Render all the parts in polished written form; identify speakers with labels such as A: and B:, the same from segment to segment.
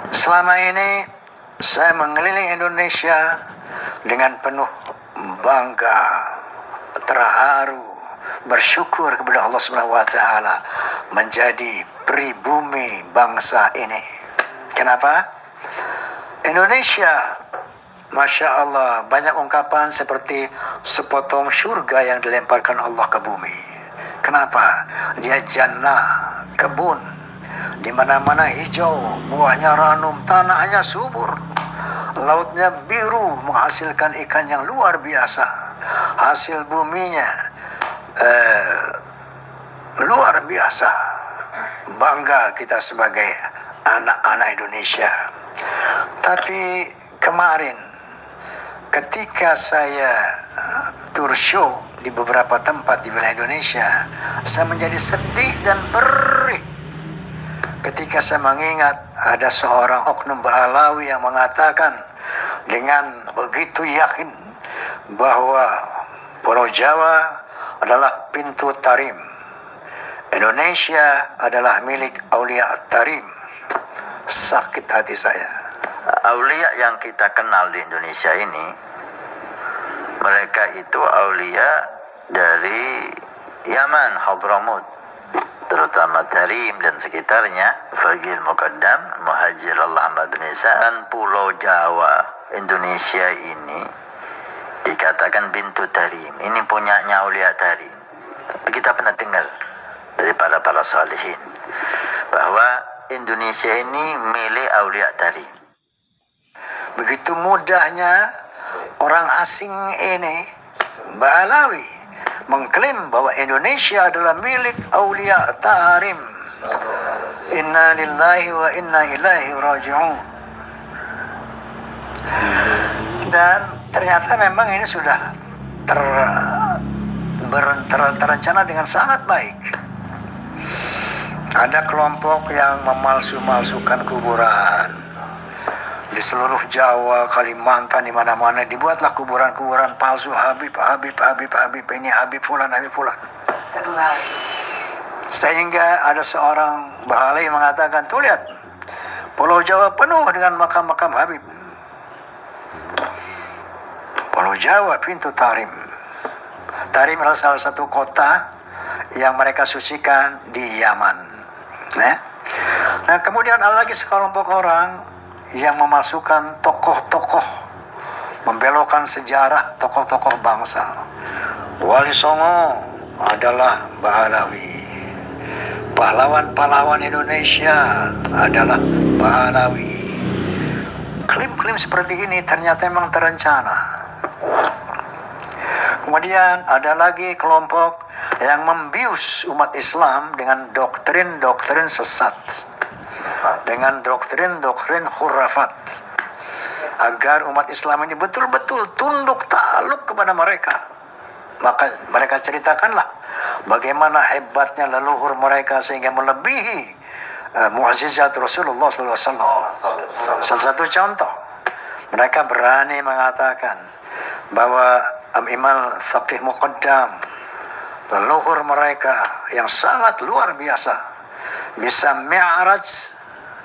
A: Selama ini saya mengelilingi Indonesia dengan penuh bangga, terharu, bersyukur kepada Allah Subhanahu wa taala menjadi pribumi bangsa ini. Kenapa? Indonesia, Masya Allah, banyak ungkapan seperti sepotong surga yang dilemparkan Allah ke bumi. Kenapa? Dia jannah, kebun, di mana-mana hijau, buahnya ranum, tanahnya subur, lautnya biru, menghasilkan ikan yang luar biasa. Hasil buminya luar biasa. Bangga kita sebagai anak-anak Indonesia. Tapi kemarin ketika saya tour show di beberapa tempat di wilayah Indonesia, saya menjadi sedih dan perih ketika saya mengingat ada seorang oknum Baalawi yang mengatakan dengan begitu yakin bahwa Pulau Jawa adalah pintu tarim, Indonesia adalah milik Aulia Tarim. Sakit hati saya.
B: Aulia yang kita kenal di Indonesia ini, mereka itu aulia dari Yaman, Hadramut, terutama Tarim dan sekitarnya, Fagil Muqaddam, Muhajir Allah Ahmad Nisa, dan Pulau Jawa Indonesia ini dikatakan bintu Tarim. Ini punyanya Aulia Tarim. Kita pernah dengar dari para salihin bahwa Indonesia ini milik Aulia Tarim.
A: Begitu mudahnya orang asing ini, Baalawi, mengklaim bahwa Indonesia adalah milik Aulia Tarim. Inna lillahi wa inna ilaihi raji'un. Dan ternyata memang ini sudah terencana dengan sangat baik. Ada kelompok yang memalsu-malsukan kuburan. Di seluruh Jawa, Kalimantan, di mana-mana dibuatlah kuburan-kuburan palsu. Habib, ini Habib Fulan. Sehingga ada seorang Bahalai mengatakan, tuh lihat, Pulau Jawa penuh dengan makam-makam Habib. Pulau Jawa pintu Tarim. Tarim adalah salah satu kota yang mereka sucikan di Yaman. Nah, kemudian ada lagi sekelompok orang yang memasukkan tokoh-tokoh, membelokkan sejarah tokoh-tokoh bangsa. Wali Songo adalah Baalawi. Pahlawan-pahlawan Indonesia adalah Baalawi. Klaim-klaim seperti ini ternyata memang terencana. Kemudian ada lagi kelompok yang membius umat Islam dengan doktrin-doktrin sesat, dengan doktrin-doktrin khurafat, agar umat Islam ini betul-betul tunduk takluk kepada mereka. Maka mereka ceritakanlah bagaimana hebatnya leluhur mereka sehingga melebihi mukjizat Rasulullah SAW. Salah satu contoh, mereka berani mengatakan bahwa Imam Faqih Muqaddam, leluhur mereka yang sangat luar biasa, bisa mi'raj,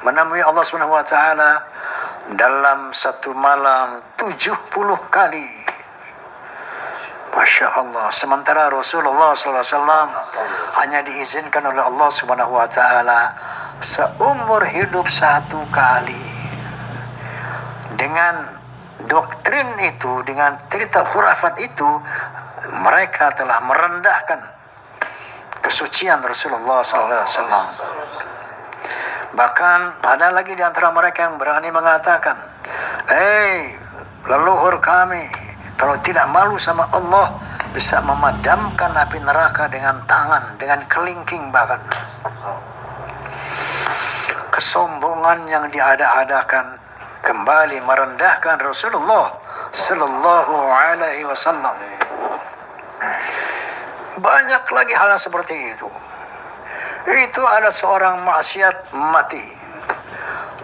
A: menemui Allah Subhanahu wa taala dalam satu malam 70 kali. Masya Allah. Sementara Rasulullah SAW hanya diizinkan oleh Allah Subhanahu wa taala seumur hidup satu kali. Dengan doktrin itu, dengan cerita khurafat itu, mereka telah merendahkan kesucian Rasulullah SAW. Bahkan ada lagi di antara mereka yang berani mengatakan, leluhur kami, kalau tidak malu sama Allah, bisa memadamkan api neraka dengan tangan, dengan kelingking bahkan. Kesombongan yang diada-adakan kembali merendahkan Rasulullah Sallallahu Alaihi Wasallam. Banyak lagi hal seperti itu. Itu ada seorang maksiat mati,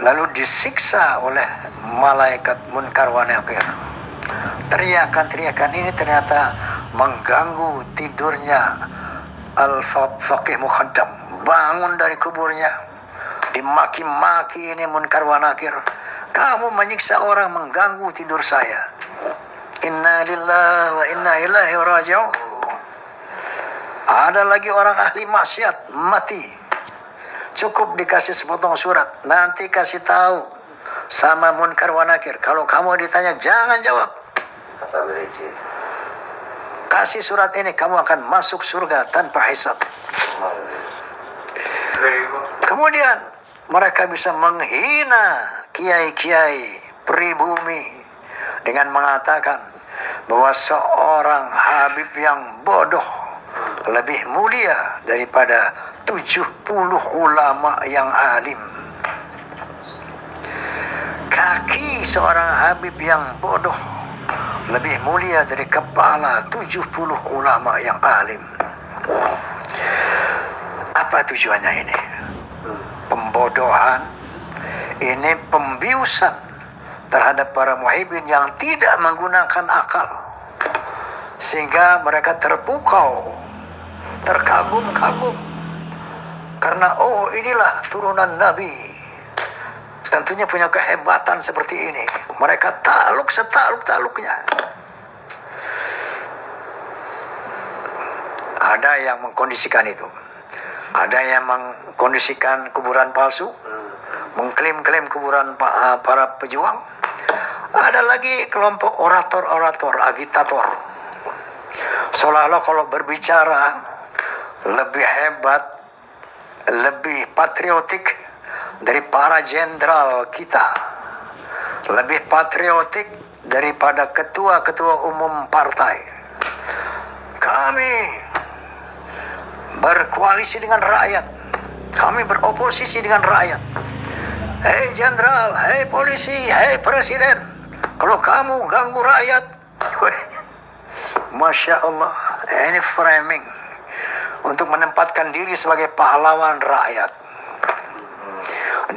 A: lalu disiksa oleh malaikat munkar wa nakir. Teriakan-teriakan ini ternyata mengganggu tidurnya Al-Faqih Muqaddam. Bangun dari kuburnya, dimaki-maki ini munkar wa nakir. Kamu menyiksa orang, mengganggu tidur saya. Inna lillahi wa inna ilaihi raji'un. Ada lagi orang ahli maksiat mati, cukup dikasih sepotong surat, nanti kasih tahu sama munkar wa nakir. Kalau kamu ditanya jangan jawab. Kasih surat ini, kamu akan masuk surga tanpa hisab. Kemudian mereka bisa menghina kiai-kiai pribumi dengan mengatakan bahwa seorang Habib yang bodoh lebih mulia daripada 70 ulama yang alim. Kaki seorang Habib yang bodoh lebih mulia dari kepala 70 ulama yang alim. Apa tujuannya ini? Pembodohan. Ini pembiusan terhadap para muhibbin yang tidak menggunakan akal, sehingga mereka terpukau, terkagum-kagum karena inilah turunan Nabi, tentunya punya kehebatan seperti ini. Mereka takluk setakluk-takluknya. Ada yang mengkondisikan itu, ada yang mengkondisikan kuburan palsu, mengklaim-klaim kuburan para pejuang. Ada lagi kelompok orator-orator, agitator, seolah-olah kalau berbicara lebih hebat, lebih patriotik dari para jenderal kita, lebih patriotik daripada ketua-ketua umum partai. Kami berkoalisi dengan rakyat, kami beroposisi dengan rakyat. Hei jenderal, hei polisi, hei presiden, kalau kamu ganggu rakyat, Masya Allah, ini framing untuk menempatkan diri sebagai pahlawan rakyat.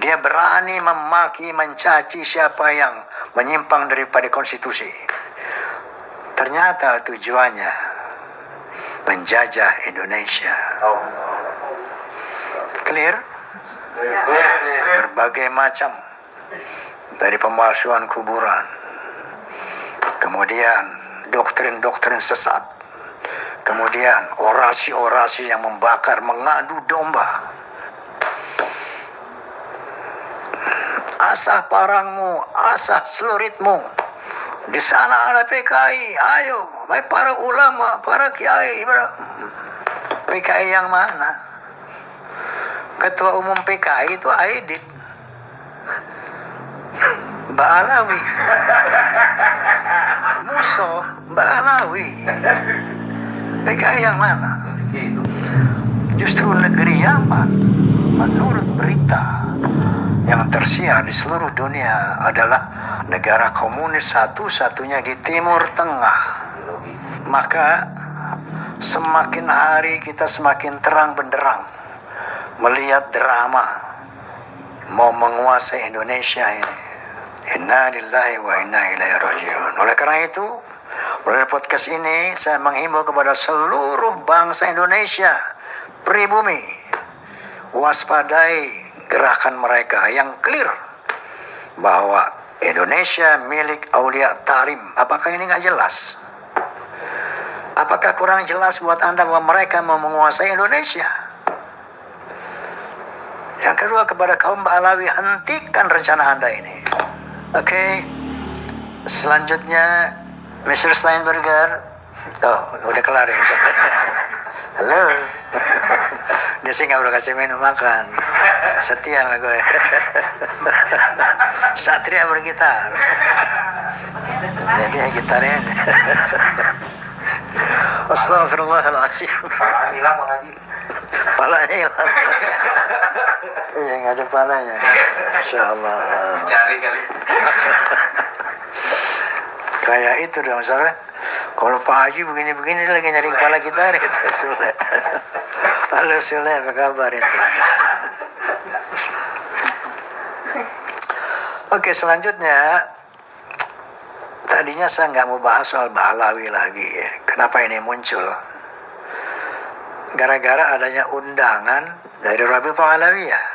A: Dia berani memaki, mencaci siapa yang menyimpang daripada konstitusi. Ternyata tujuannya menjajah Indonesia. Clear? Berbagai macam, dari pemalsuan kuburan, kemudian doktrin-doktrin sesat, kemudian orasi-orasi yang membakar, mengadu domba. Asah parangmu, asah celuritmu. Di sana ada PKI, ayo, para ulama, para kiai. PKI yang mana? Ketua umum PKI itu Aidit Mbak Alawi, Muso Mbak Alawi. PKI yang mana? Justru negeri Yaman, menurut berita yang tersiar di seluruh dunia, adalah negara komunis satu-satunya di Timur Tengah. Maka semakin hari kita semakin terang benderang melihat drama mau menguasai Indonesia ini. Inna lillahi wa inna ilaihi raji'un. Oleh karena itu, melalui podcast ini saya menghimbau kepada seluruh bangsa Indonesia, pribumi, waspadai gerakan mereka yang clear bahwa Indonesia milik Aulia Tarim. Apakah ini nggak jelas? Apakah kurang jelas buat Anda bahwa mereka mau menguasai Indonesia? Yang kedua, kepada kaum Alawi, hentikan rencana Anda ini. Oke. Selanjutnya, Mr. Steinberger. Oh, udah kelar ya. Halo. Dia sih nggak perlu kasih minum makan. Setia sama gue. Satria bergitar. Jadi gitarnya. Astagfirullahaladzim.
C: Palanya hilang Bang Haji.
A: Palanya hilang. Iya, nggak ada palanya. Masya Allah.
C: Cari kali.
A: Kayak itu dong, misalnya kalau Pak Haji begini-begini lagi nyari kepala gitar itu. Sule. Halo Sule, apa kabar itu? Oke, selanjutnya tadinya saya nggak mau bahas soal Ba'alawi lagi. Kenapa ini muncul? Gara-gara adanya undangan dari Rabithah Alawiyah.